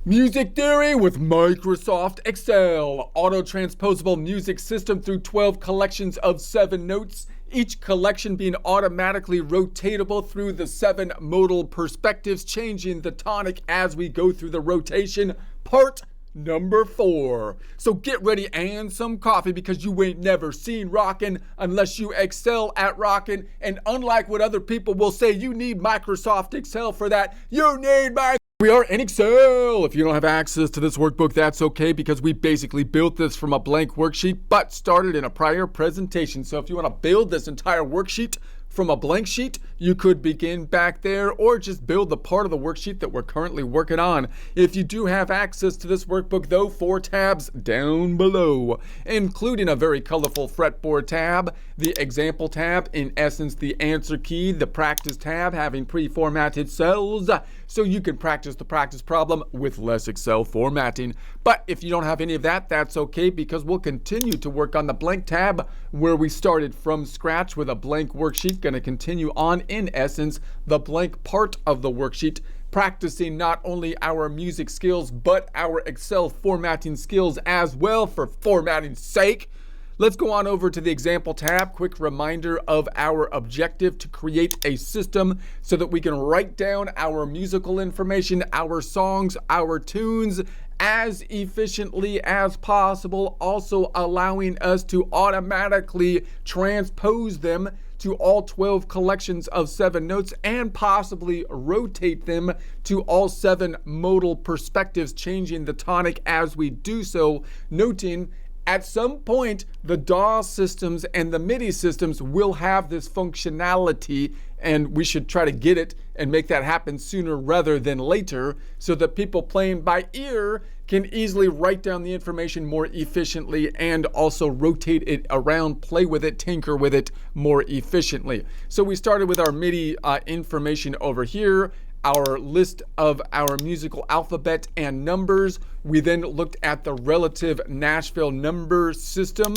Music theory with Microsoft Excel. Auto-transposable music system through 12 collections of 7 notes, each collection being automatically rotatable through the 7 modal perspectives, changing the tonic as we go through the rotation. Part number 4. So get ready and some coffee, because you ain't never seen rockin' unless you excel at rockin'. And unlike what other people will say, you need Microsoft Excel for that. You need We are in Excel. If you don't have access to this workbook, that's okay, because we basically built this from a blank worksheet, but started in a prior presentation. So if you want to build this entire worksheet from a blank sheet, you could begin back there, or just build the part of the worksheet that we're currently working on. If you do have access to this workbook, though, 4 tabs down below, including a very colorful fretboard tab, the example tab, in essence the answer key, the practice tab having pre-formatted cells, so you can practice the practice problem with less Excel formatting. But if you don't have any of that, that's okay, because we'll continue to work on the blank tab where we started from scratch with a blank worksheet. Going to continue on, in essence, the blank part of the worksheet, practicing not only our music skills but our Excel formatting skills as well, for formatting's sake. Let's go on over to the example tab. Quick reminder of our objective: to create a system so that we can write down our musical information, our songs, our tunes as efficiently as possible, also allowing us to automatically transpose them to all 12 collections of 7 notes, and possibly rotate them to all 7 modal perspectives, changing the tonic as we do so, noting at some point the DAW systems and the MIDI systems will have this functionality, and we should try to get it and make that happen sooner rather than later, so that people playing by ear can easily write down the information more efficiently, and also rotate it around, play with it, tinker with it more efficiently. So we started with our MIDI information over here, our list of our musical alphabet and numbers. We then looked at the relative Nashville number system,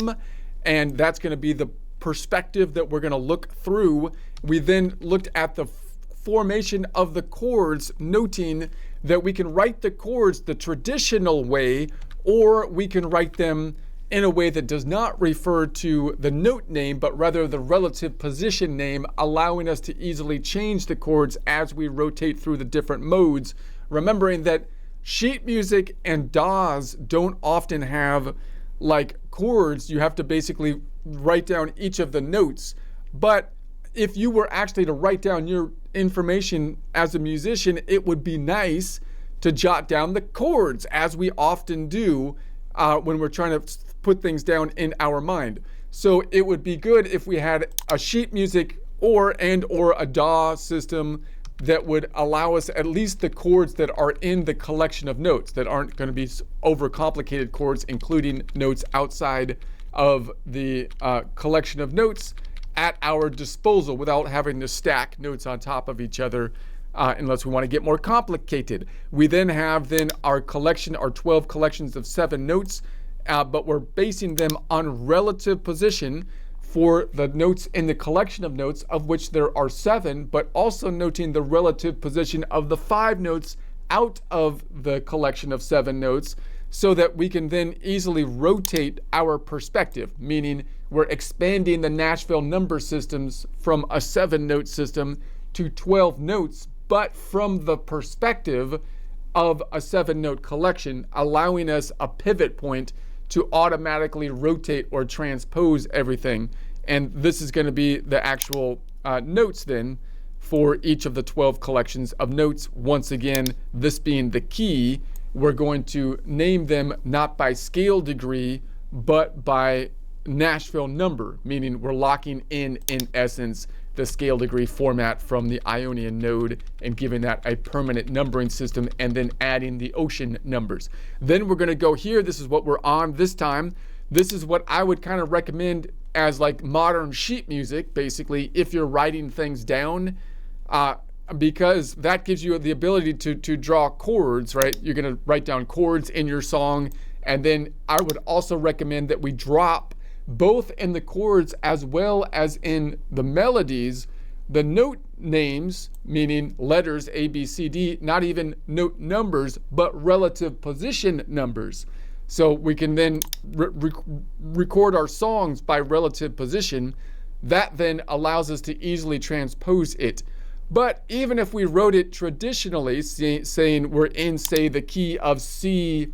and that's going to be the perspective that we're going to look through. We then looked at the formation of the chords, noting that we can write the chords the traditional way, or we can write them in a way that does not refer to the note name, but rather the relative position name, allowing us to easily change the chords as we rotate through the different modes. Remembering that sheet music and DAWs don't often have like chords. You have to basically write down each of the notes. But if you were actually to write down your information as a musician, it would be nice to jot down the chords, as we often do when we're trying to put things down in our mind. So it would be good if we had a sheet music or a DAW system that would allow us at least the chords that are in the collection of notes, that aren't going to be overcomplicated chords, including notes outside of the collection of notes at our disposal, without having to stack notes on top of each other, unless we want to get more complicated. We then have our collection, our 12 collections of 7 notes, but we're basing them on relative position for the notes in the collection of notes, of which there are 7, but also noting the relative position of the 5 notes out of the collection of 7 notes, so that we can then easily rotate our perspective, meaning we're expanding the Nashville number systems from a 7-note system to 12 notes, but from the perspective of a 7-note collection, allowing us a pivot point to automatically rotate or transpose everything. And this is going to be the actual notes then for each of the 12 collections of notes. Once again, this being the key, we're going to name them not by scale degree, but by Nashville number, meaning we're locking in essence, the scale degree format from the Ionian node, and giving that a permanent numbering system, and then adding the ocean numbers. Then we're going to go here. This is what we're on this time. This is what I would kind of recommend as like modern sheet music, basically, if you're writing things down, because that gives you the ability to draw chords, right? You're going to write down chords in your song. And then I would also recommend that we drop, both in the chords as well as in the melodies, the note names, meaning letters A, B, C, D, not even note numbers, but relative position numbers. So we can then record our songs by relative position. That then allows us to easily transpose it. But even if we wrote it traditionally, saying we're in, say, the key of C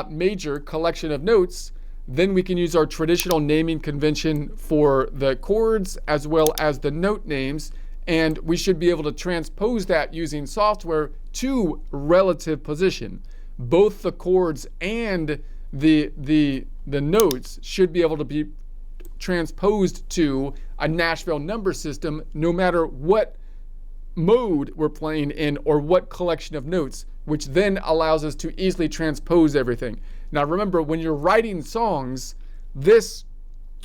major collection of notes, then we can use our traditional naming convention for the chords as well as the note names, and we should be able to transpose that using software to relative position. Both the chords and the notes should be able to be transposed to a Nashville number system, no matter what mode we're playing in or what collection of notes, which then allows us to easily transpose everything. Now remember, when you're writing songs, this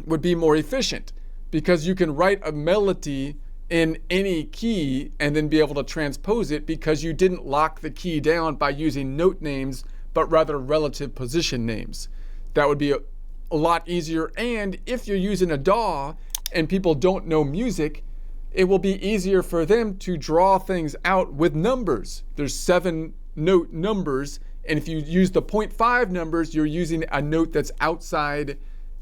would be more efficient because you can write a melody in any key and then be able to transpose it because you didn't lock the key down by using note names, but rather relative position names. That would be a lot easier. And if you're using a DAW and people don't know music, it will be easier for them to draw things out with numbers. There's 7 note numbers, and if you use the 0.5 numbers, you're using a note that's outside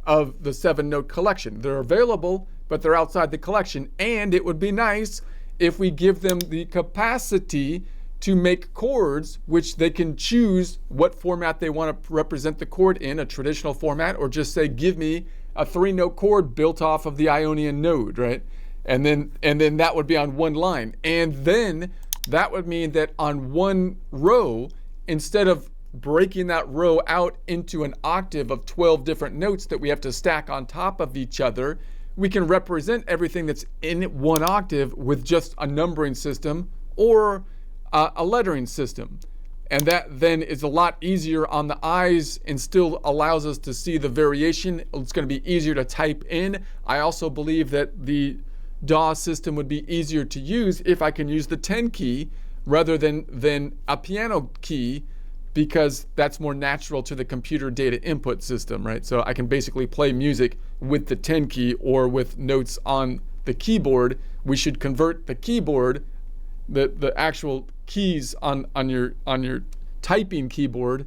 of the 7 note collection. They're available, but they're outside the collection. And it would be nice if we give them the capacity to make chords, which they can choose what format they want to represent the chord in, a traditional format, or just say, give me a 3-note chord built off of the Ionian node, right? And then that would be on one line. And then that would mean that on one row, instead of breaking that row out into an octave of 12 different notes that we have to stack on top of each other, we can represent everything that's in one octave with just a numbering system or a lettering system. And that then is a lot easier on the eyes and still allows us to see the variation. It's going to be easier to type in. I also believe that the DAW system would be easier to use if I can use the 10 key rather than a piano key, because that's more natural to the computer data input system, right? So I can basically play music with the 10 key or with notes on the keyboard. We should convert the keyboard, the actual keys on your typing keyboard,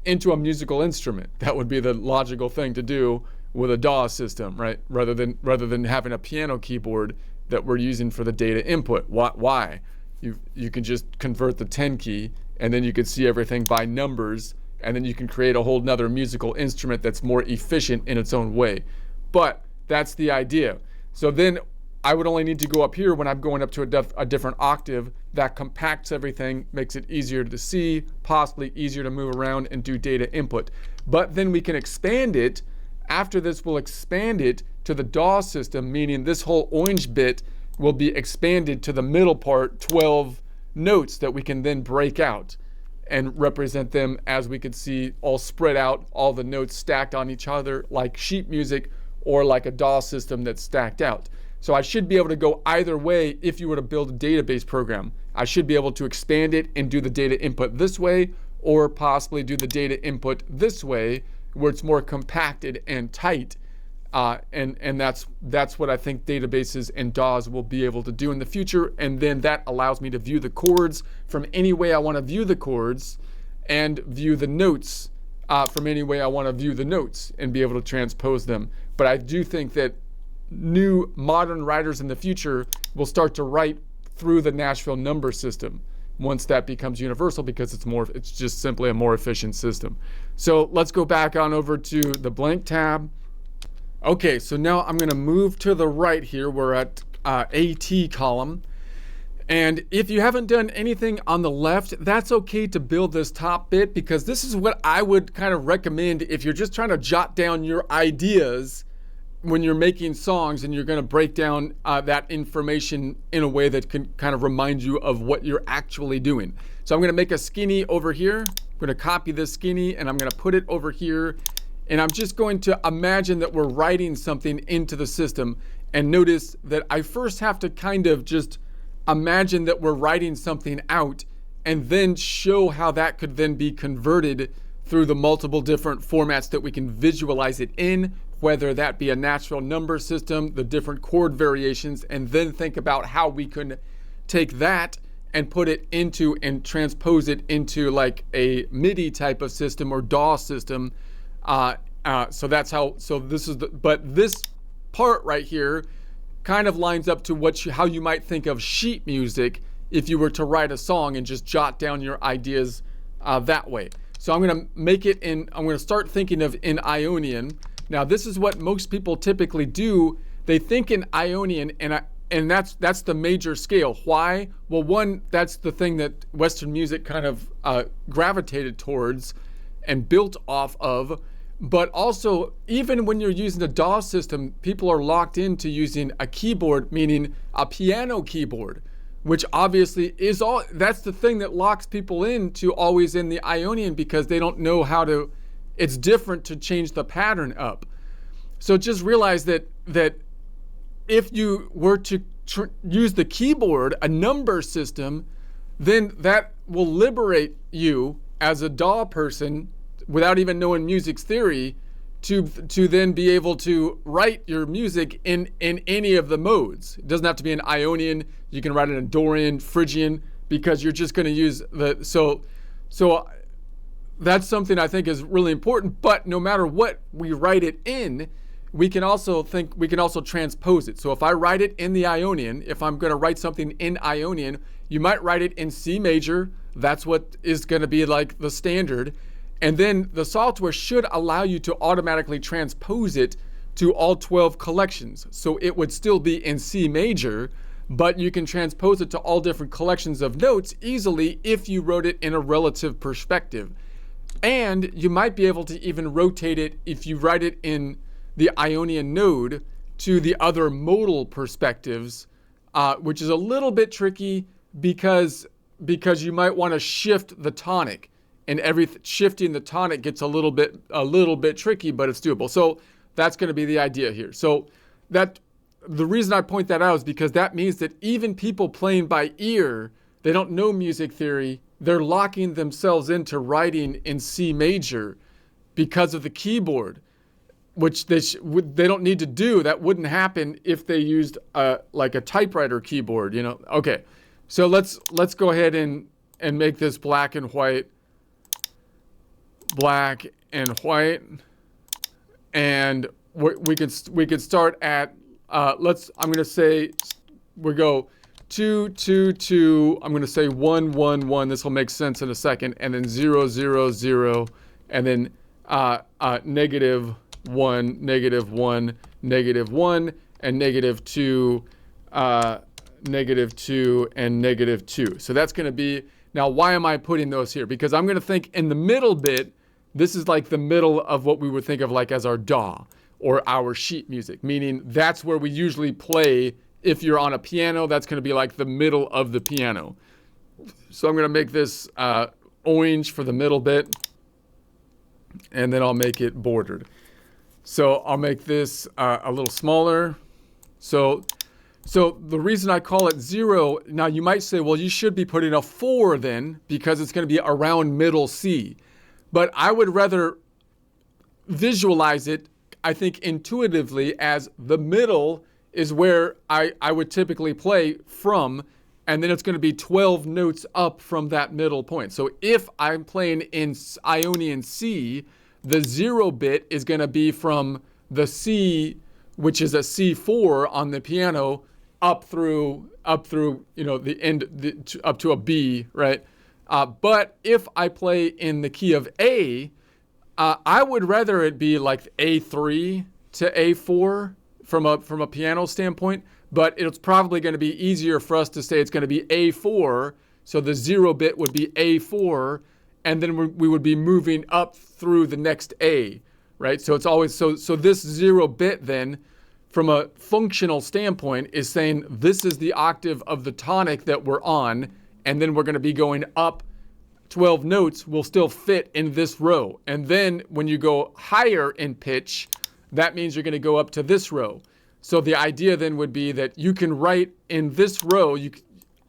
into a musical instrument. That would be the logical thing to do with a DAW system, right? Rather than having a piano keyboard that we're using for the data input. Why? You can just convert the 10 key, and then you can see everything by numbers, and then you can create a whole nother musical instrument that's more efficient in its own way. But that's the idea. So then I would only need to go up here when I'm going up to a different octave. That compacts everything, makes it easier to see, possibly easier to move around and do data input. But then we can expand it. After this, we'll expand it to the DAW system, meaning this whole orange bit will be expanded to the middle part, 12 notes that we can then break out and represent them, as we can see, all spread out, all the notes stacked on each other like sheet music or like a DAW system that's stacked out. So I should be able to go either way. If you were to build a database program, I should be able to expand it and do the data input this way, or possibly do the data input this way, where it's more compacted and tight. And that's what I think databases and DAWs will be able to do in the future. And then that allows me to view the chords from any way I want to view the chords, and view the notes from any way I want to view the notes, and be able to transpose them. But I do think that new modern writers in the future will start to write through the Nashville number system once that becomes universal, because it's just simply a more efficient system. So let's go back on over to the blank tab. Okay, so now I'm going to move to the right here. We're at AT column. And if you haven't done anything on the left, that's okay to build this top bit, because this is what I would kind of recommend if you're just trying to jot down your ideas when you're making songs and you're going to break down that information in a way that can kind of remind you of what you're actually doing. So I'm going to make a skinny over here. I'm going to copy this skinny and I'm going to put it over here. And I'm just going to imagine that we're writing something into the system. And notice that I first have to kind of just imagine that we're writing something out, and then show how that could then be converted through the multiple different formats that we can visualize it in, whether that be a natural number system, the different chord variations, and then think about how we can take that and put it into and transpose it into like a MIDI type of system or DAW system. So that's how, so this is but this part right here kind of lines up to how you might think of sheet music if you were to write a song and just jot down your ideas that way. So I'm going to make it I'm going to start thinking of in Ionian. Now this is what most people typically do. They think in Ionian, and that's the major scale. Why? Well, one, that's the thing that Western music kind of gravitated towards and built off of. But also, even when you're using a DAW system, people are locked into using a keyboard, meaning a piano keyboard, which obviously is that's the thing that locks people into always in the Ionian, because they don't know how to, it's different to change the pattern up. So just realize that if you were to use the keyboard, a number system, then that will liberate you as a DAW person without even knowing music theory to then be able to write your music in any of the modes. It doesn't have to be an Ionian. You can write it in Dorian, Phrygian, because you're just going to use so that's something I think is really important. But no matter what we write it in, we can also transpose it. So if I write it in the Ionian, if I'm going to write something in Ionian, you might write it in C major. That's what is going to be like the standard. And then the software should allow you to automatically transpose it to all 12 collections. So it would still be in C major, but you can transpose it to all different collections of notes easily if you wrote it in a relative perspective. And you might be able to even rotate it if you write it in the Ionian node to the other modal perspectives, which is a little bit tricky because you might want to shift the tonic. And shifting the tonic gets a little bit tricky, but it's doable. So that's going to be the idea here. So that the reason I point that out is because that means that even people playing by ear, they don't know music theory. They're locking themselves into writing in C major because of the keyboard, which they don't need to do. That wouldn't happen if they used like a typewriter keyboard, you know. Okay, so let's go ahead and make this black and white. Black and white, and we could start at I'm going to say we go 2 2 2. I'm going to say 1 1 1. This will make sense in a second, and then 0 0 0, and then negative 1 negative 1 negative 1 and negative 2 negative 2 and negative 2. So that's going to be, now why am I putting those here? Because I'm going to think in the middle bit. This is like the middle of what we would think of like as our DAW or our sheet music, meaning that's where we usually play. If you're on a piano, that's going to be like the middle of the piano. So I'm going to make this orange for the middle bit, and then I'll make it bordered. So I'll make this a little smaller. So the reason I call it 0, now you might say, well, you should be putting a 4 then, because it's going to be around middle C. But I would rather visualize it, I think, intuitively as the middle is where I would typically play from, and then it's going to be 12 notes up from that middle point. So if I'm playing in Ionian C, the 0 bit is going to be from the C, which is a C4 on the piano, up through you know the end up to a B, right? But if I play in the key of A, I would rather it be like A3 to A4 from a piano standpoint, but it's probably going to be easier for us to say it's going to be A4, so the 0 bit would be A4, and then we would be moving up through the next A, right? So it's always, so this 0 bit then, from a functional standpoint, is saying this is the octave of the tonic that we're on, and then we're going to be going up 12 notes will still fit in this row. And then when you go higher in pitch, that means you're going to go up to this row. So the idea then would be that you can write in this row,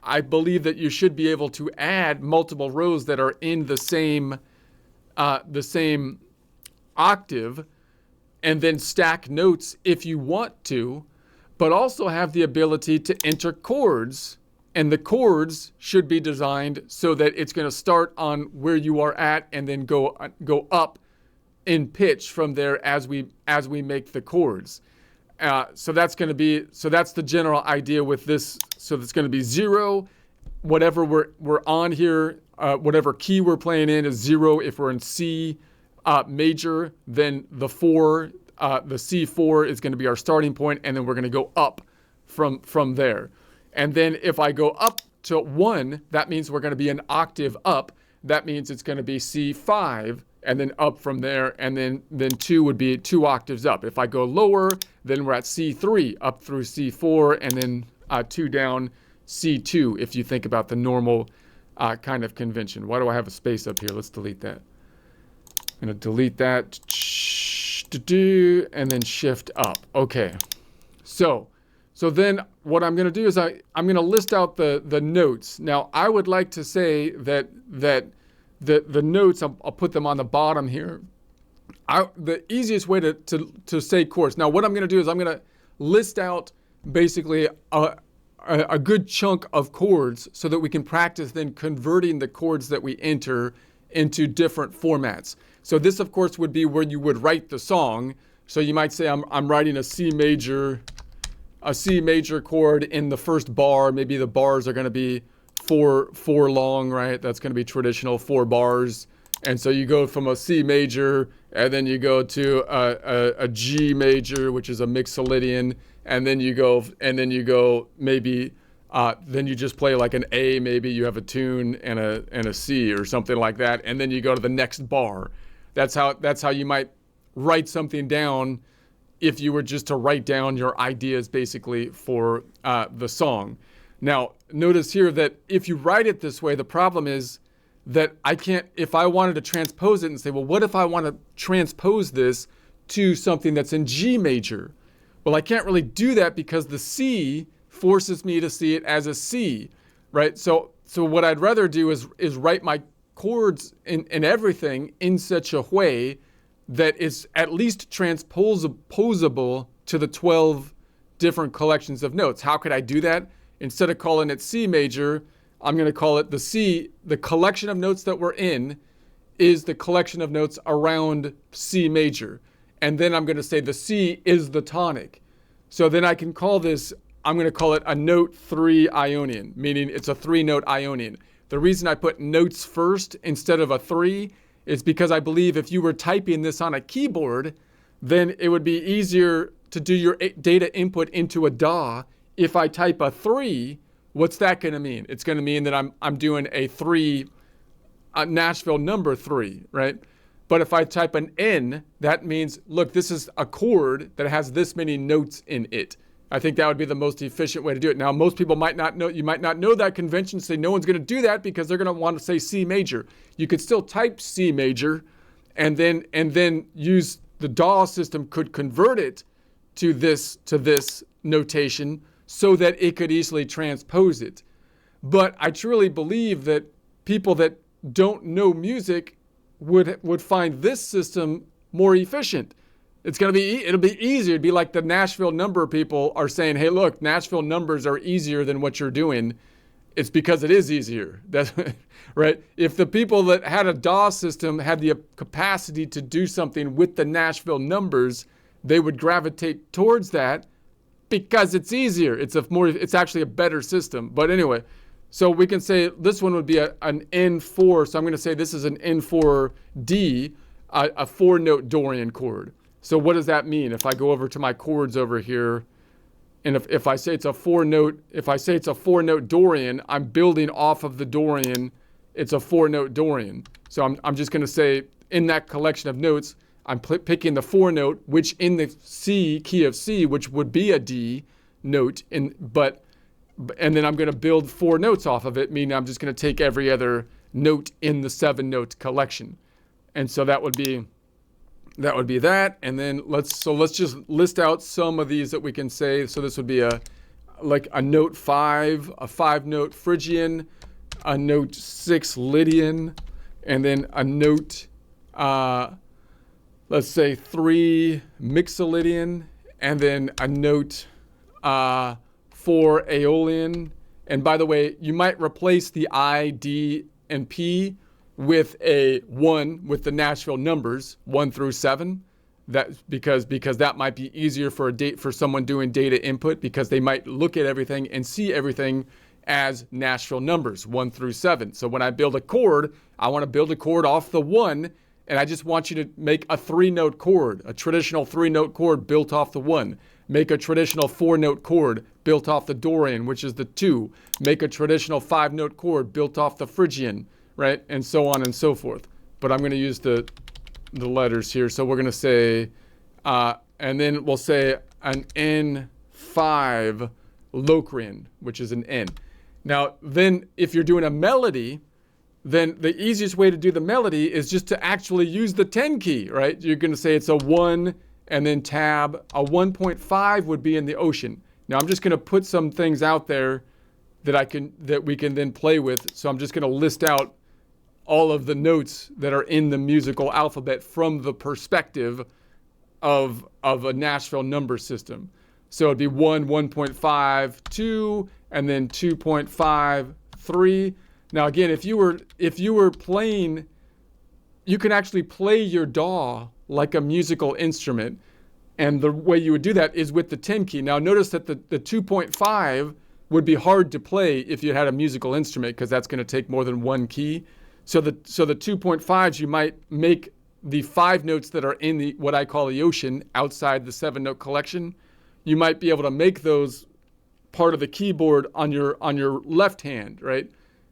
I believe that you should be able to add multiple rows that are in the same octave, and then stack notes if you want to, but also have the ability to enter chords. And the chords should be designed so that it's going to start on where you are at and then go up in pitch from there as we make the chords. So that's the general idea with this. So it's going to be 0, whatever we're on here, whatever key we're playing in is 0. If we're in C major, then the C4 is going to be our starting point, and then we're going to go up from there. And then if I go up to 1, that means we're going to be an octave up. That means it's going to be C5, and then up from there, and then 2 would be 2 octaves up. If I go lower, then we're at C3, up through C4, and then 2 down, C2, if you think about the normal kind of convention. Why do I have a space up here? Let's delete that. I'm going to delete that, and then shift up. Okay, so then what I'm going to do is I'm going to list out the notes. Now, I would like to say that the notes, I'll put them on the bottom here. The easiest way to say chords. Now, what I'm going to do is I'm going to list out basically a good chunk of chords so that we can practice then converting the chords that we enter into different formats. So this, of course, would be where you would write the song. So you might say I'm writing a C major chord in the first bar. Maybe the bars are going to be four long, right? That's going to be traditional 4 bars. And so you go from a C major, and then you go to a G major, which is a mixolydian, and then you go maybe then you just play like an A, maybe you have a tune and a C or something like that, and then you go to the next bar. That's how you might write something down if you were just to write down your ideas basically for the song. Now, notice here that if you write it this way, the problem is that I can't, if I wanted to transpose it and say, well, what if I want to transpose this to something that's in G major? Well, I can't really do that because the C forces me to see it as a C, right? So what I'd rather do is write my chords and everything in such a way that is at least transposable to the 12 different collections of notes. How could I do that? Instead of calling it C major, I'm going to call it the collection of notes that we're in is the collection of notes around C major. And then I'm going to say the C is the tonic. So then I can call this, I'm going to call it a note 3 Ionian, meaning it's a 3-note Ionian. The reason I put notes first instead of a 3 is because I believe if you were typing this on a keyboard, then it would be easier to do your data input into a DAW. If I type a 3, what's that going to mean? It's going to mean that I'm doing a Nashville number 3, right? But if I type an N, that means, look, this is a chord that has this many notes in it. I think that would be the most efficient way to do it. Now, most people might not know, you might not know that convention, say no one's going to do that because they're going to want to say C major. You could still type C major and then use the DAW system could convert it to this notation so that it could easily transpose it. But I truly believe that people that don't know music would find this system more efficient. It'll be easier. It'd be like the Nashville number people are saying, hey, look, Nashville numbers are easier than what you're doing. It's because it is easier. That's right. If the people that had a DAW system had the capacity to do something with the Nashville numbers, they would gravitate towards that because it's easier. It's actually a better system. But anyway, so we can say this one would be an N4. So I'm going to say this is an N4D, a 4-note Dorian chord. So what does that mean? If I go over to my chords over here, and if I say it's a 4-note Dorian, I'm building off of the Dorian. It's a 4-note Dorian. So I'm just going to say in that collection of notes, I'm picking the 4-note, which in the C key of C, which would be a D note, and then I'm going to build 4 notes off of it, meaning I'm just going to take every other note in the 7-note collection, and so that would be that. And then let's just list out some of these that we can say. So this would be a note 5, a 5-note Phrygian, a note 6 Lydian, and then a note let's say 3 mixolydian, and then a note 4 aeolian. And by the way, you might replace the I, D, and P with a 1 with the Nashville numbers 1 through 7. That because that might be easier for someone doing data input, because they might look at everything and see everything as Nashville numbers 1 through 7. So when I build a chord, I want to build a chord off the 1, and I just want you to make a 3-note chord, a traditional 3-note chord built off the 1. Make a traditional 4-note chord built off the Dorian, which is the 2. Make a traditional 5-note chord built off the Phrygian, right? And so on and so forth. But I'm going to use the letters here. So we're going to say, and then we'll say an N5 Locrian, which is an N. Now, then if you're doing a melody, then the easiest way to do the melody is just to actually use the 10 key, right? You're going to say it's a 1 and then tab. A 1.5 would be in the ocean. Now I'm just going to put some things out there that we can then play with. So I'm just going to list out all of the notes that are in the musical alphabet from the perspective of a Nashville number system. So it'd be 1, 1.5, 2, and then 2.5, 3. Now again, if you were playing, you can actually play your DAW like a musical instrument. And the way you would do that is with the 10 key. Now notice that the 2.5 would be hard to play if you had a musical instrument, because that's going to take more than one key. So the 2.5s, you might make the 5 notes that are in what I call the ocean outside the 7-note collection. You might be able to make those part of the keyboard on your left hand, right?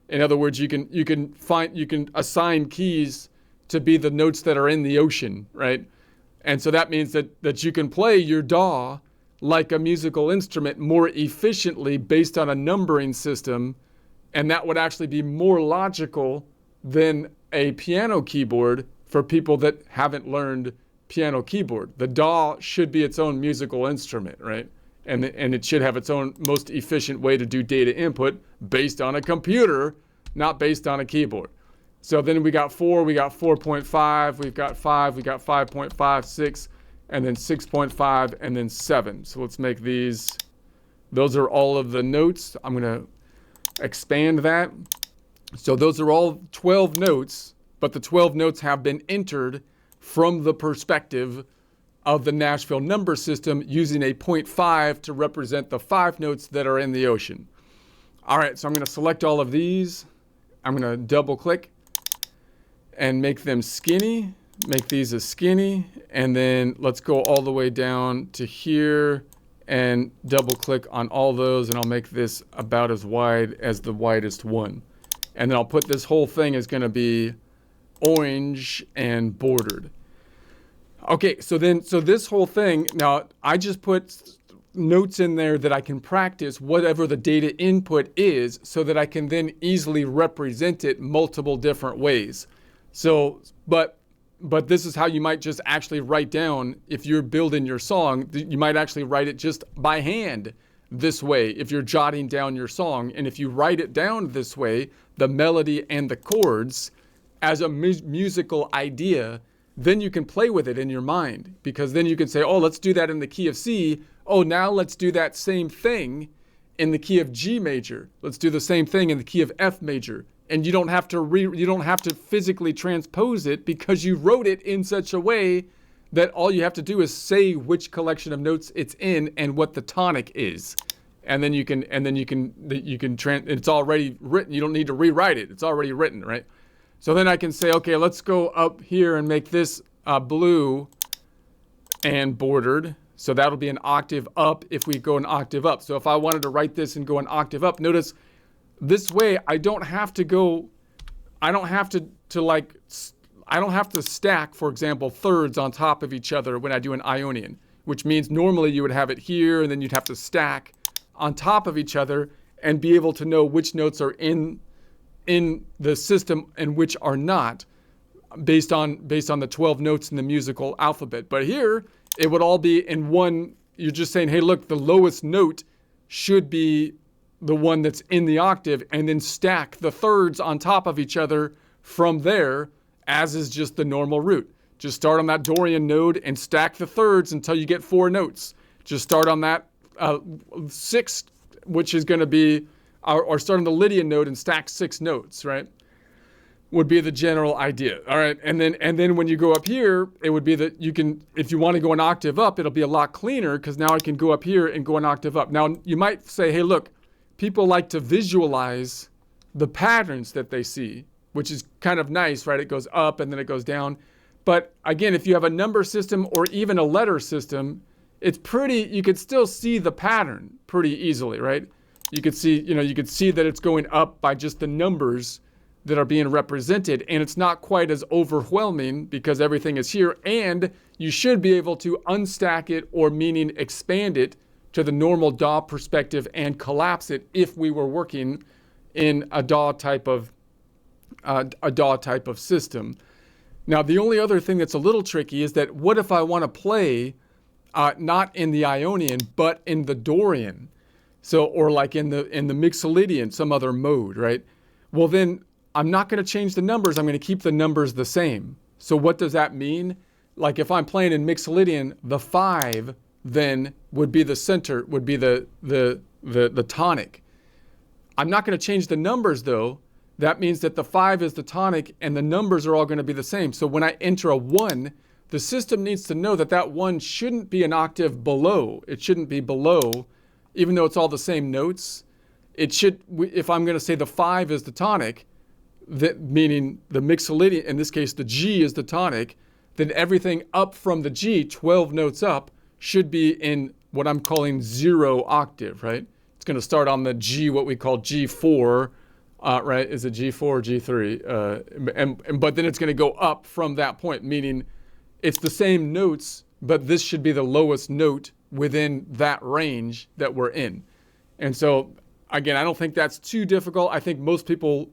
In other words, you can assign keys to be the notes that are in the ocean, right? And so that means that you can play your DAW like a musical instrument more efficiently based on a numbering system, and that would actually be more logical than a piano keyboard for people that haven't learned piano keyboard. The DAW should be its own musical instrument, right? And it should have its own most efficient way to do data input based on a computer, not based on a keyboard. So then we got 4, we got 4.5, we've got 5, we got 5.5, 6, and then 6.5, and then 7. So let's make these. Those are all of the notes. I'm going to expand that. So those are all 12 notes, but the 12 notes have been entered from the perspective of the Nashville number system using a 0.5 to represent the 5 notes that are in the ocean. All right, so I'm going to select all of these. I'm going to double click and make them skinny, make these as skinny, and then let's go all the way down to here and double click on all those, and I'll make this about as wide as the widest one. And then I'll put this whole thing is going to be orange and bordered. Okay, so this whole thing, now I just put notes in there that I can practice whatever the data input is so that I can then easily represent it multiple different ways. So, but this is how you might just actually write down, if you're building your song, you might actually write it just by hand this way if you're jotting down your song. And if you write it down this way, the melody and the chords as a musical idea, then you can play with it in your mind, because then you can say, oh, let's do that in the key of C. Oh, now let's do that same thing in the key of G major. Let's do the same thing in the key of F major. And you don't have to physically transpose it, because you wrote it in such a way that all you have to do is say which collection of notes it's in and what the tonic is. And then it's already written. You don't need to rewrite it. It's already written, right? So then I can say, okay, let's go up here and make this blue and bordered. So that'll be an octave up if we go an octave up. So if I wanted to write this and go an octave up, notice this way I don't have to stack, for example, thirds on top of each other when I do an Ionian, which means normally you would have it here and then you'd have to stack on top of each other and be able to know which notes are in the system and which are not, based on the 12 notes in the musical alphabet. But here it would all be in one. You're just saying, hey, look, the lowest note should be the one that's in the octave, and then stack the thirds on top of each other from there, as is just the normal route. Just start on that Dorian node and stack the thirds until you get 4 notes. Just start on that 6th, which is going to be, or start on the Lydian node and stack 6 notes, right? Would be the general idea. All right. And then when you go up here, it would be that you can, if you want to go an octave up, it'll be a lot cleaner because now I can go up here and go an octave up. Now you might say, hey, look, people like to visualize the patterns that they see, which is kind of nice, right? It goes up and then it goes down. But again, if you have a number system or even a letter system, it's pretty, you could still see the pattern pretty easily, right? You could see, you could see that it's going up by just the numbers that are being represented, and it's not quite as overwhelming because everything is here, and you should be able to unstack it, or meaning expand it to the normal DAW perspective and collapse it if we were working in a DAW type of system. Now, the only other thing that's a little tricky is that what if I want to play not in the Ionian but in the Dorian, so or like in the Mixolydian, some other mode, right? Well, then I'm not going to change the numbers. I'm going to keep the numbers the same. So what does that mean? Like if I'm playing in Mixolydian, the 5 then would be the center, would be the tonic. I'm not going to change the numbers though. That means that the 5 is the tonic and the numbers are all going to be the same. So when I enter a 1, the system needs to know that that 1 shouldn't be an octave below. It shouldn't be below, even though it's all the same notes. It should, if I'm going to say the 5 is the tonic, that meaning the Mixolydian, in this case the G is the tonic, then everything up from the G, 12 notes up, should be in what I'm calling 0 octave, right? It's going to start on the G, what we call G4, right? Is it G4 or G3? But then it's going to go up from that point, meaning it's the same notes, but this should be the lowest note within that range that we're in. And so, again, I don't think that's too difficult. I think most people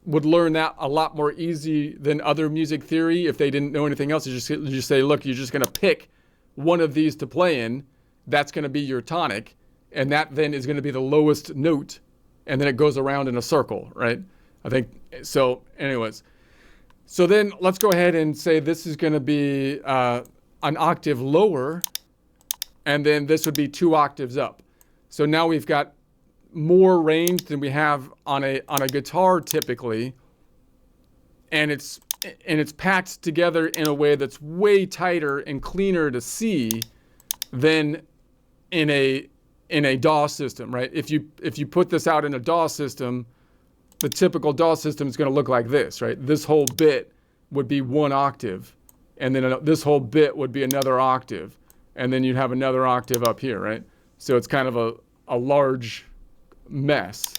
would learn that a lot more easy than other music theory if they didn't know anything else. You just say, look, you're just going to pick one of these to play in. That's going to be your tonic, and that then is going to be the lowest note, and then it goes around in a circle, right? I think so. Anyways, so then let's go ahead and say this is going to be an octave lower, and then this would be 2 octaves up. So now we've got more range than we have on a guitar typically, and it's packed together in a way that's way tighter and cleaner to see than in a DAW system, right? If you put this out in a DAW system, the typical DAW system is going to look like this, right? This whole bit would be 1 octave, and then this whole bit would be another octave, and then you'd have another octave up here, right? So it's kind of a large mess.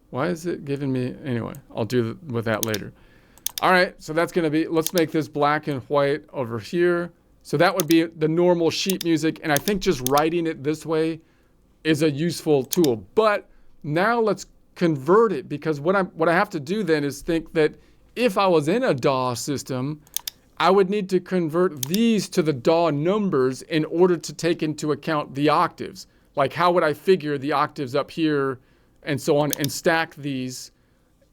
Why is it giving me, anyway, I'll do with that later. All right, so that's going to be, let's make this black and white over here. So that would be the normal sheet music, and I think just writing it this way is a useful tool. But now let's convert it, because what I have to do then is think that if I was in a DAW system, I would need to convert these to the DAW numbers in order to take into account the octaves. Like how would I figure the octaves up here and so on and stack these?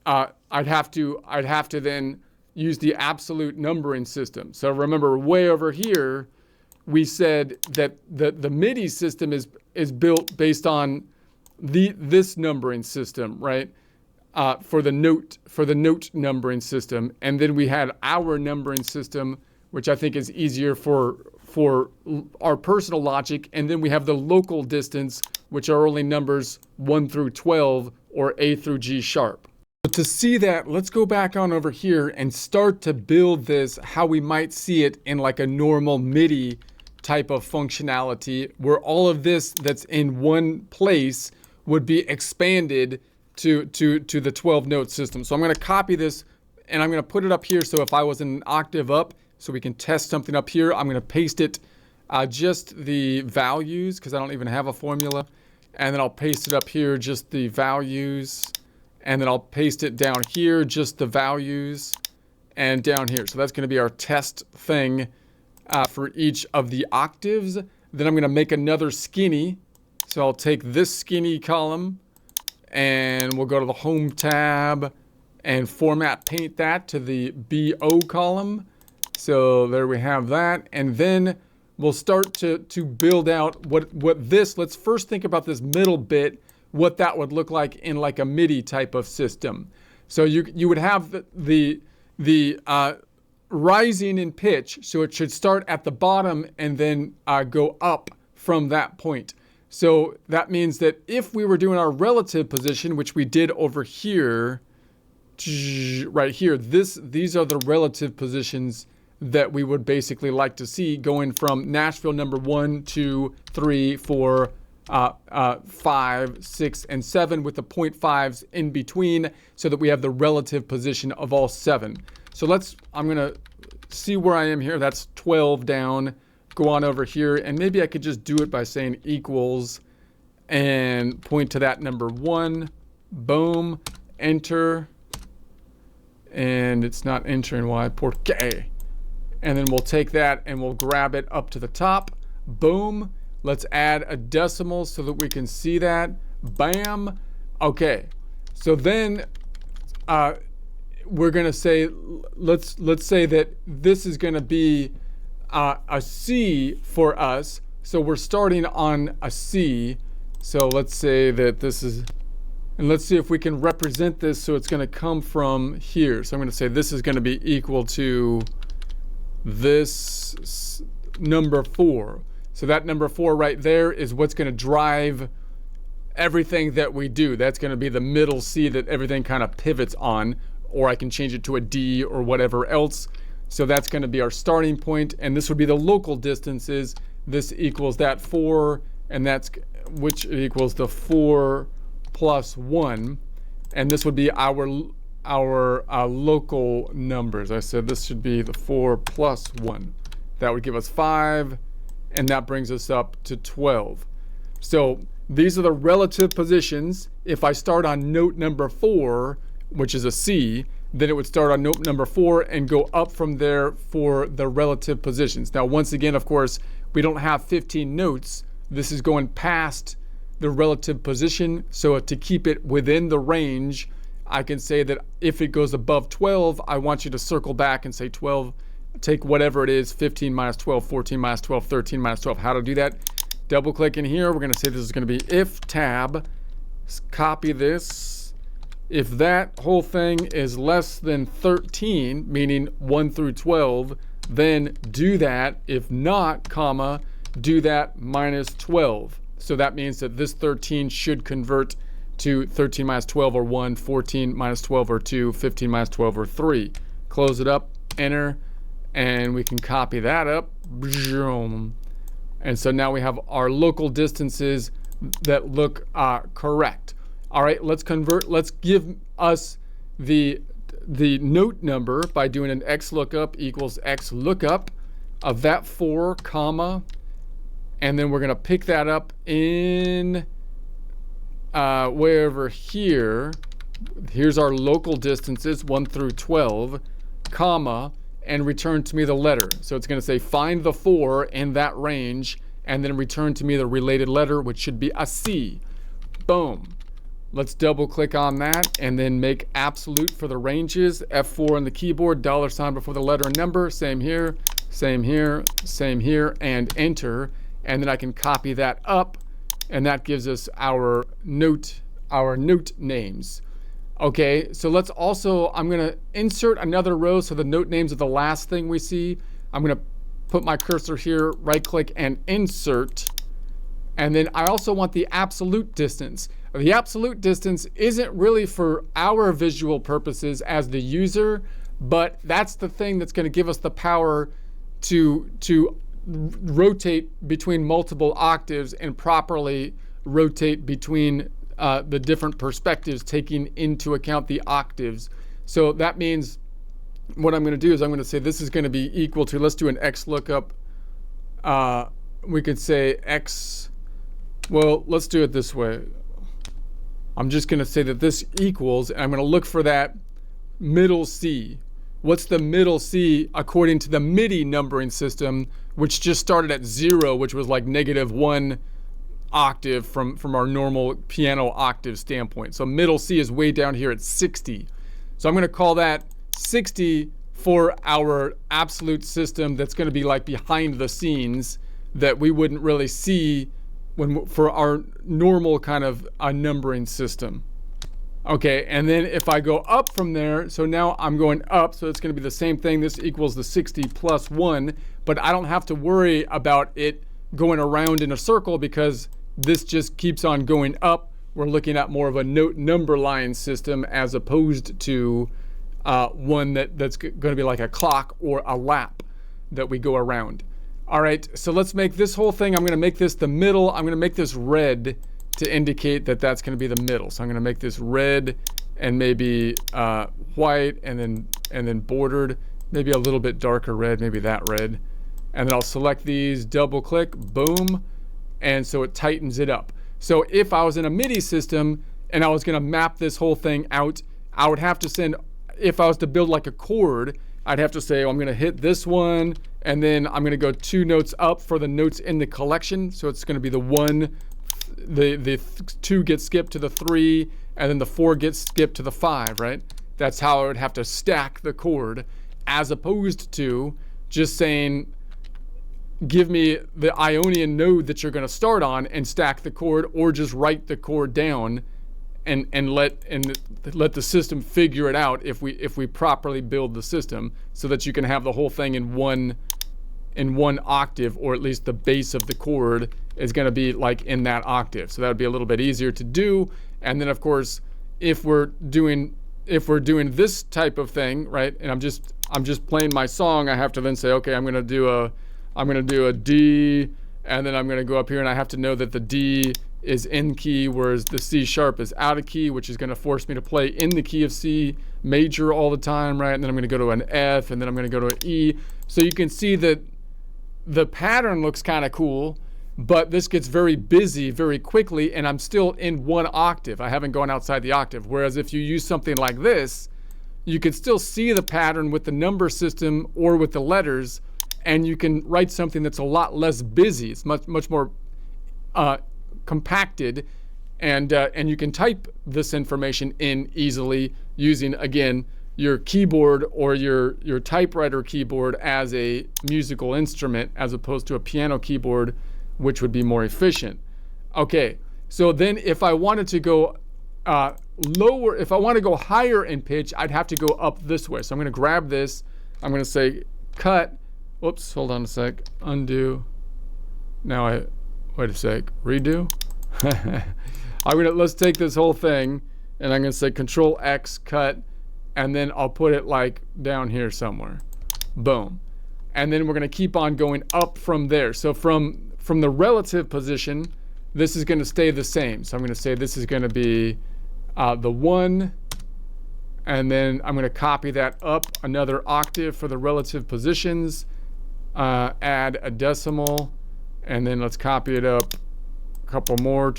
I'd have to then use the absolute numbering system. So remember, way over here, we said that the MIDI system is built based on this numbering system, right? For the note numbering system, and then we had our numbering system, which I think is easier for our personal logic, and then we have the local distance, which are only numbers 1 through 12 or A through G sharp. But to see that, let's go back on over here and start to build this how we might see it in like a normal MIDI type of functionality, where all of this that's in one place would be expanded to the 12 note system. So I'm going to copy this and I'm going to put it up here. So if I was in an octave up, so we can test something up here, I'm going to paste it just the values, because I don't even have a formula, and then I'll paste it up here just the values, and then I'll paste it down here just the values, and down here. So that's going to be our test thing for each of the octaves. Then I'm going to make another skinny. So I'll take this skinny column and we'll go to the home tab and format paint that to the BO column. So there we have that. And then we'll start to build out what this, let's first think about this middle bit, what that would look like in like a MIDI type of system. So you would have the rising in pitch, so it should start at the bottom and then go up from that point. So that means that if we were doing our relative position, which we did over here, right here, these are the relative positions that we would basically like to see, going from Nashville number 1, 2, 3, 4, 5, 6, and 7 with the 0.5s in between, so that we have the relative position of all 7. So I'm gonna see where I am here. That's 12 down. Go on over here, and maybe I could just do it by saying equals and point to that number 1. Boom, enter, and it's not entering why, porque. And then we'll take that and we'll grab it up to the top. Boom. Let's add a decimal so that we can see that. Bam. Okay. So then we're gonna say, let's say that this is gonna be a C for us. So we're starting on a C. So let's say that this is, and let's see if we can represent this so it's gonna come from here. So I'm gonna say this is gonna be equal to this number 4. So that number 4 right there is what's going to drive everything that we do. That's going to be the middle C that everything kind of pivots on, or I can change it to a D or whatever else. So that's going to be our starting point, and this would be the local distances. This equals that 4, and that's which equals the 4 plus 1, and this would be our local numbers. I said this should be the 4 plus 1. That would give us 5, and that brings us up to 12. So these are the relative positions. If I start on note number 4, which is a C, then it would start on note number 4 and go up from there for the relative positions. Now, once again, of course, we don't have 15 notes. This is going past the relative position. So to keep it within the range, I can say that if it goes above 12, I want you to circle back and say 12, take whatever it is, 15 minus 12, 14 minus 12, 13 minus 12. How to do that? Double click in here. We're going to say this is going to be if tab, copy this. If that whole thing is less than 13, meaning 1 through 12, then do that. If not, comma, do that minus 12. So that means that this 13 should convert to 13 minus 12 or 1, 14 minus 12 or 2, 15 minus 12 or 3. Close it up, enter, and we can copy that up. And so now we have our local distances that look correct. All right, let's convert. Let's give us the note number by doing an X lookup equals X lookup of that 4, comma, and then we're going to pick that up in wherever here. Here's our local distances, 1 through 12, comma, and return to me the letter. So it's going to say find the 4 in that range, and then return to me the related letter, which should be a C. Boom. Let's double click on that and then make absolute for the ranges. F4 on the keyboard, $ before the letter and number. Same here, same here, same here, and enter. And then I can copy that up, and that gives us our note names. Okay, so let's also, I'm gonna insert another row so the note names are the last thing we see. I'm gonna put my cursor here, right click and insert. And then I also want the absolute distance. The absolute distance isn't really for our visual purposes as the user, but that's the thing that's going to give us the power to rotate between multiple octaves and properly rotate between the different perspectives, taking into account the octaves. So that means what I'm going to do is I'm going to say this is going to be equal to, let's do an X lookup. We could say X, well, let's do it this way. I'm just going to say that this equals, and I'm going to look for that middle C. What's the middle C according to the MIDI numbering system, which just started at 0, which was like -1 octave from our normal piano octave standpoint. So middle C is way down here at 60. So I'm going to call that 60 for our absolute system that's going to be like behind the scenes that we wouldn't really see for our normal kind of numbering system. Okay, and then if I go up from there, so now I'm going up, so it's going to be the same thing. This equals the 60 plus 1, but I don't have to worry about it going around in a circle because this just keeps on going up. We're looking at more of a note number line system as opposed to one that's going to be like a clock or a lap that we go around. All right, so let's make this whole thing, I'm going to make this the middle. I'm going to make this red to indicate that that's going to be the middle. So I'm going to make this red and maybe white and then bordered, maybe a little bit darker red, maybe that red. And then I'll select these, double click, boom, and so it tightens it up. So if I was in a MIDI system and I was going to map this whole thing out, I would have to send, if I was to build like a chord, I'd have to say, oh, I'm going to hit this one, and then I'm going to go 2 notes up for the notes in the collection. So it's going to be the 1, the 2 gets skipped to the 3, and then the 4 gets skipped to the 5, right? That's how I would have to stack the chord, as opposed to just saying, give me the Ionian node that you're going to start on and stack the chord, or just write the chord down and let the system figure it out if we properly build the system, so that you can have the whole thing in one octave, or at least the base of the chord is going to be like in that octave. So that would be a little bit easier to do. And then of course, if we're doing this type of thing, right, and I'm just playing my song, I have to then say, okay, I'm going to do a D, and then I'm going to go up here and I have to know that the D is in key, whereas the C sharp is out of key, which is going to force me to play in the key of C major all the time, right? And then I'm going to go to an F, and then I'm going to go to an E. So you can see that the pattern looks kind of cool, but this gets very busy very quickly, and I'm still in one octave. I haven't gone outside the octave. Whereas if you use something like this, you can still see the pattern with the number system or with the letters, and you can write something that's a lot less busy. It's much more compacted, and you can type this information in easily using, again, your keyboard or your typewriter keyboard as a musical instrument, as opposed to a piano keyboard, which would be more efficient. Okay, so then if I wanted to go lower, if I want to go higher in pitch, I'd have to go up this way. So I'm going to grab this, I'm going to say cut, whoops, hold on a sec, undo. Now wait a sec, redo. Let's take this whole thing, and I'm going to say Control X, cut, and then I'll put it like down here somewhere. Boom. And then we're going to keep on going up from there. So from the relative position, this is going to stay the same. So I'm going to say this is going to be the 1, and then I'm going to copy that up another octave for the relative positions, add a decimal, and then let's copy it up a couple more,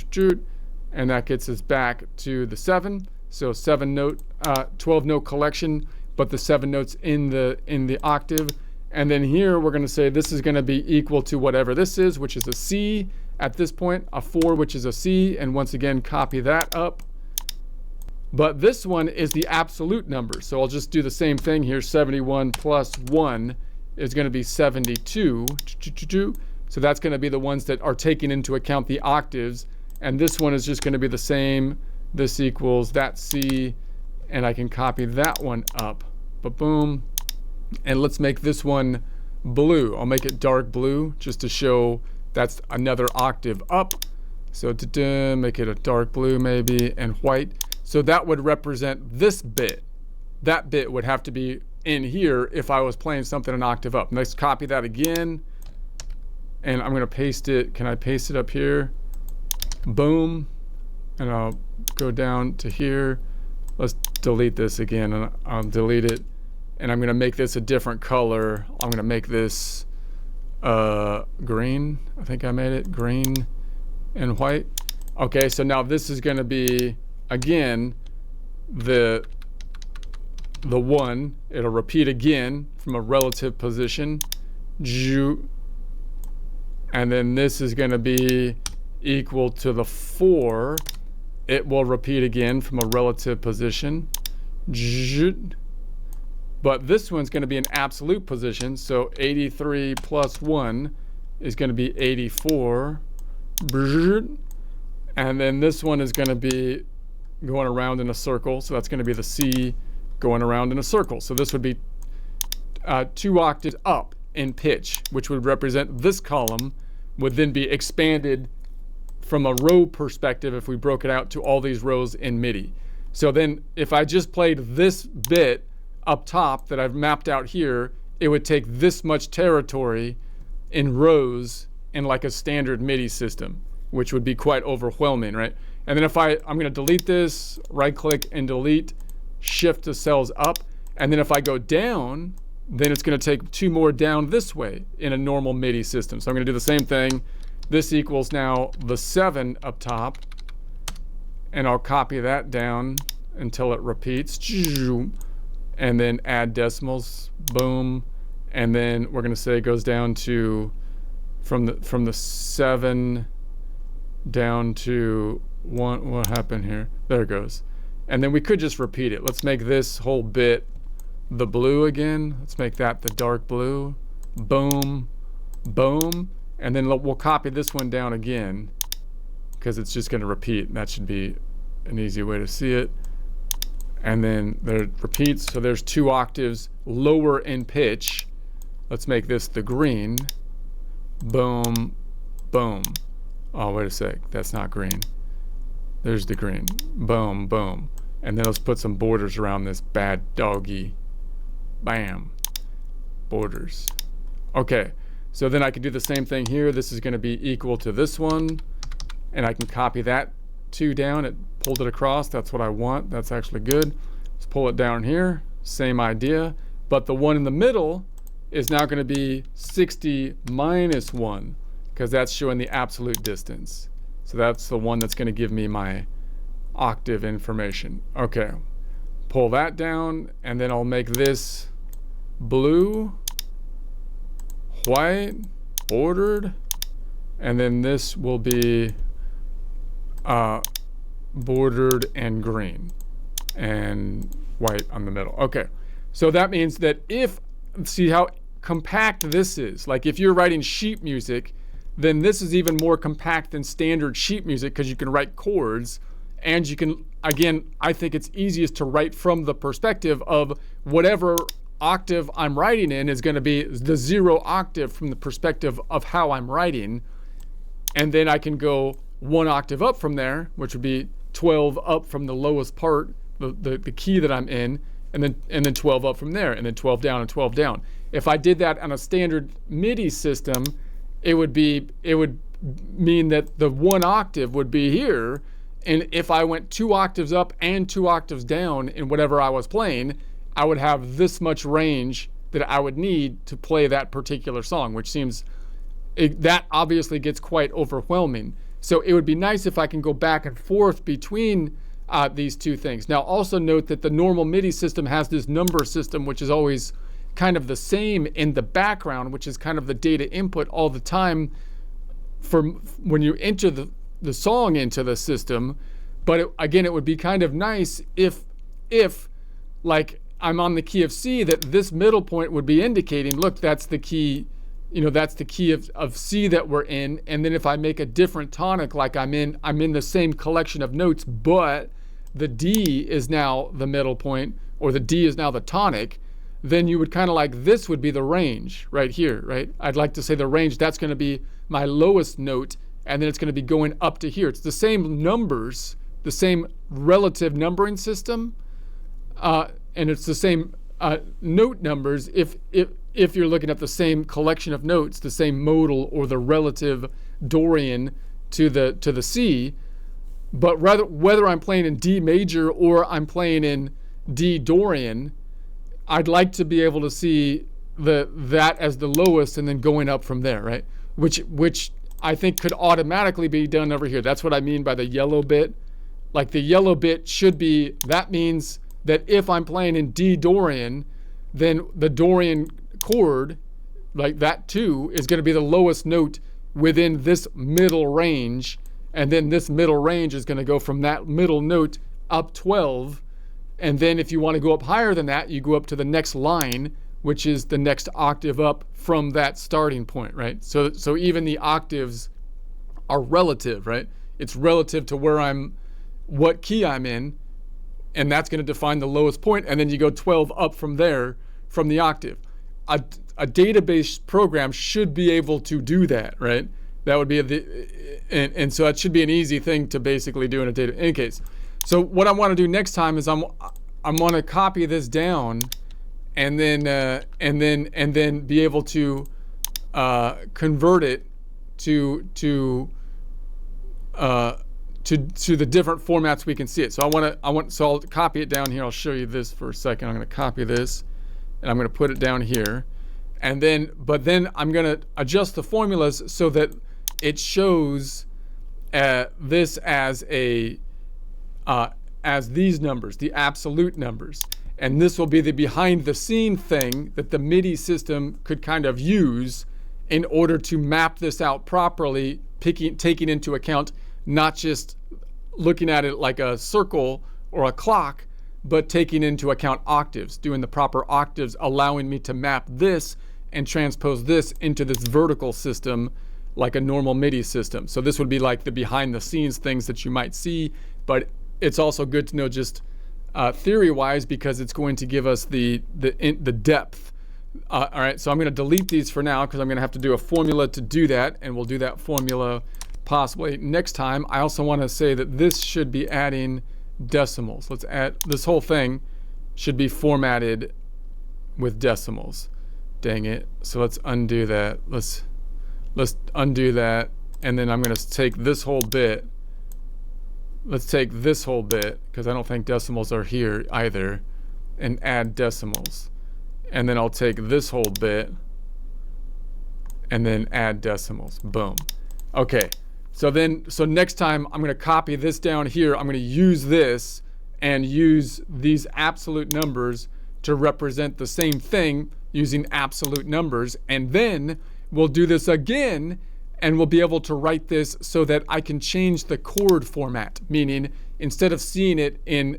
and that gets us back to the 7. So 12 note collection, but the 7 notes in the octave. And then here we're going to say this is going to be equal to whatever this is, which is a C at this point, a 4, which is a C, and once again copy that up. But this one is the absolute number, so I'll just do the same thing here. 71 plus 1 is going to be 72. So that's going to be the ones that are taking into account the octaves, and this one is just going to be the same. This equals that C, and I can copy that one up. Ba-boom. And let's make this one blue. I'll make it dark blue just to show that's another octave up. So make it a dark blue maybe, and white. So that would represent this bit. That bit would have to be in here if I was playing something an octave up. Let's copy that again, and I'm going to paste it. Can I paste it up here? Boom. And I'll go down to here. Let's delete this again, and I'll delete it. And I'm going to make this a different color. I'm going to make this green. I think I made it green and white. Okay, so now this is going to be, again, the 1. It'll repeat again from a relative position. And then this is going to be equal to the 4. It will repeat again from a relative position. But this one's going to be an absolute position. So 83 plus 1 is going to be 84. And then this one is going to be going around in a circle. So that's going to be the C going around in a circle. So this would be 2 octaves up in pitch, which would represent this column would then be expanded from a row perspective if we broke it out to all these rows in MIDI. So then if I just played this bit up top that I've mapped out here, it would take this much territory in rows in like a standard MIDI system, which would be quite overwhelming, right? And then if I'm going to delete this, right click and delete, shift the cells up, and then if I go down, then it's going to take 2 more down this way in a normal MIDI system. So I'm going to do the same thing. This equals now the 7 up top, and I'll copy that down until it repeats, and then add decimals, boom, and then we're going to say it goes down to from the 7 down to 1. What happened here? There it goes. And then we could just repeat it. Let's make this whole bit the blue again. Let's make that the dark blue. Boom, boom. And then we'll copy this one down again because it's just going to repeat. That should be an easy way to see it. And then there it repeats. So there's 2 octaves lower in pitch. Let's make this the green. Boom, boom. Oh, wait a sec. That's not green. There's the green. Boom, boom. And then let's put some borders around this bad doggy. Bam. Borders. Okay. So then I can do the same thing here. This is going to be equal to this one. And I can copy that 2 down. It pulled it across. That's what I want. That's actually good. Let's pull it down here. Same idea. But the one in the middle is now going to be 60 minus 1 because that's showing the absolute distance. So that's the one that's going to give me my octave information. Okay. Pull that down, and then I'll make this blue, white, bordered, and then this will be bordered and green and white on the middle. Okay. So that means that see how compact this is. Like if you're writing sheet music, then this is even more compact than standard sheet music because you can write chords and you can, again, I think it's easiest to write from the perspective of whatever octave I'm writing in is going to be the 0 octave from the perspective of how I'm writing. And then I can go 1 octave up from there, which would be 12 up from the lowest part, the key that I'm in, and then 12 up from there, and then 12 down and 12 down. If I did that on a standard MIDI system, it would mean that the 1 octave would be here, and if I went 2 octaves up and 2 octaves down in whatever I was playing, I would have this much range that I would need to play that particular song, which seems, that obviously gets quite overwhelming. So it would be nice if I can go back and forth between these 2 things. Now also note that the normal MIDI system has this number system, which is always kind of the same in the background, which is kind of the data input all the time for when you enter the song into the system. But again, it would be kind of nice if like I'm on the key of C, that this middle point would be indicating, look, that's the key, that's the key of C that we're in. And then if I make a different tonic, like I'm in the same collection of notes, but the D is now the middle point, or the D is now the tonic, then you would kind of like, this would be the range right here, right? I'd like to say the range, that's going to be my lowest note, and then it's going to be going up to here. It's the same numbers, the same relative numbering system, and it's the same note numbers if you're looking at the same collection of notes, the same modal or the relative Dorian to the C. But whether I'm playing in D major or I'm playing in D Dorian, I'd like to be able to see that as the lowest and then going up from there, right? Which I think could automatically be done over here. That's what I mean by the yellow bit. Like the yellow bit should be, that means that if I'm playing in D Dorian, then the Dorian chord, like that 2, is going to be the lowest note within this middle range. And then this middle range is going to go from that middle note up 12 And then if you want to go up higher than that, you go up to the next line, which is the next octave up from that starting point, right? So even the octaves are relative, right? It's relative to what key I'm in, and that's going to define the lowest point, and then you go 12 up from there from the octave. A database program should be able to do that, right? That would be and so it should be an easy thing to basically do in a data. In any case, so what I want to do next time is I'm going to copy this down, and then be able to convert it to the different formats we can see it. So so I'll copy it down here. I'll show you this for a second. I'm going to copy this, and I'm going to put it down here, but then I'm going to adjust the formulas so that it shows this as these numbers, the absolute numbers. And this will be the behind the scene thing that the MIDI system could kind of use in order to map this out properly, taking into account not just looking at it like a circle or a clock, but taking into account octaves, doing the proper octaves, allowing me to map this and transpose this into this vertical system like a normal MIDI system. So this would be like the behind the scenes things that you might see, but it's also good to know just theory-wise, because it's going to give us the depth. All right, so I'm going to delete these for now because I'm going to have to do a formula to do that, and we'll do that formula possibly next time. I also want to say that this should be adding decimals. Let's add, this whole thing should be formatted with decimals. Dang it. So let's undo that. Let's undo that, and then I'm going to take this whole bit. Let's take this whole bit, because I don't think decimals are here either, and add decimals. And then I'll take this whole bit and then add decimals. Boom. Okay. So next time I'm going to copy this down here. I'm going to use this and use these absolute numbers to represent the same thing using absolute numbers. And then we'll do this again, and we'll be able to write this so that I can change the chord format, meaning instead of seeing it in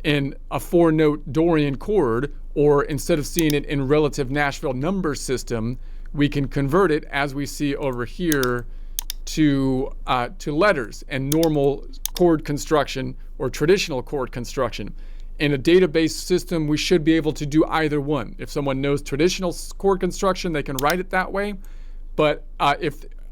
a 4-note Dorian chord, or instead of seeing it in relative Nashville number system, we can convert it, as we see over here, to letters and normal chord construction or traditional chord construction. In a database system, we should be able to do either one. If someone knows traditional chord construction, they can write it that way, but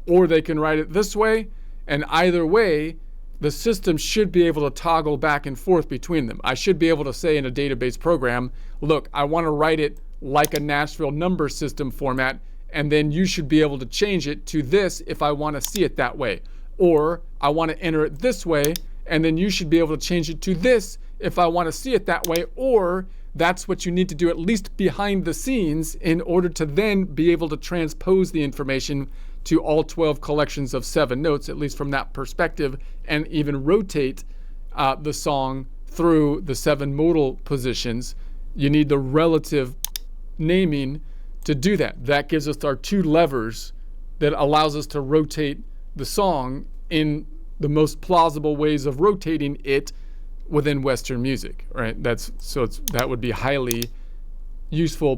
or they can write it this way, and either way, the system should be able to toggle back and forth between them. I should be able to say in a database program, look, I want to write it like a Nashville number system format, and then you should be able to change it to this if I want to see it that way. Or I want to enter it this way, and then you should be able to change it to this if I want to see it that way. Or that's what you need to do, at least behind the scenes, in order to then be able to transpose the information to all 12 collections of 7 notes, at least from that perspective, and even rotate the song through the 7 modal positions. You need the relative naming to do that. That gives us our 2 levers that allows us to rotate the song in the most plausible ways of rotating it within Western music, right? That would be highly useful